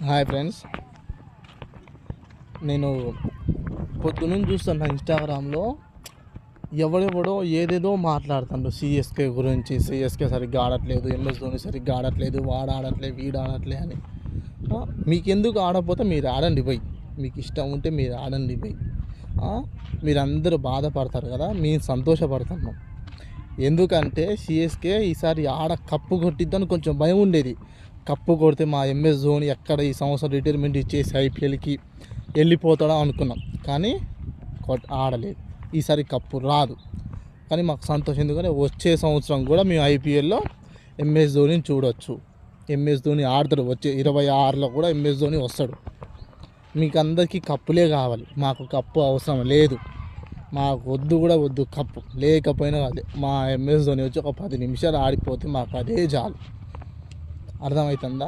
Hi friends, నేను పొద్దునుంచి చూస్తున్నా ఇన్స్టాగ్రామ్లో ఎవడెవడో ఏదేదో మాట్లాడుతుండ్రు. సిఎస్కే గురించి, సిఎస్కే సరిగ్గా ఆడట్లేదు, ఎంఎస్ ధోని సరిగ్గా ఆడట్లేదు, వాడు ఆడట్లేదు, వీడు ఆడట్లే అని. మీకెందుకు ఆడకపోతే మీరు ఆడండి పోయి, మీకు ఇష్టం ఉంటే మీరు ఆడండి పోయి. మీరందరూ బాధపడతారు కదా, మేము సంతోషపడుతున్నాం. ఎందుకంటే సిఎస్కే ఈసారి ఆడ కప్పు కొట్టిద్దని కొంచెం భయం ఉండేది. కప్పు కొడితే మా ఎంఎస్ ధోని ఎక్కడ ఈ సంవత్సరం రిటైర్మెంట్ ఇచ్చేసి ఐపీఎల్కి వెళ్ళిపోతాడో అనుకున్నాం, కానీ ఆడలేదు. ఈసారి కప్పు రాదు, కానీ మాకు సంతోషం. ఎందుకంటే వచ్చే సంవత్సరం కూడా మేము ఐపీఎల్లో ఎంఎస్ ధోనిని చూడవచ్చు. ఎంఎస్ ధోని ఆడతాడు, వచ్చే 26లో కూడా ఎంఎస్ ధోని వస్తాడు. మీకు అందరికీ కప్పులే కావాలి, మాకు కప్పు అవసరం లేదు. మాకు వద్దు కూడా వద్దు కప్పు, లేకపోయినా అదే మా ఎంఎస్ ధోని వచ్చి ఒక 10 నిమిషాలు ఆడిపోతే మాకు అదే చాలు. అర్థమవుతుందా?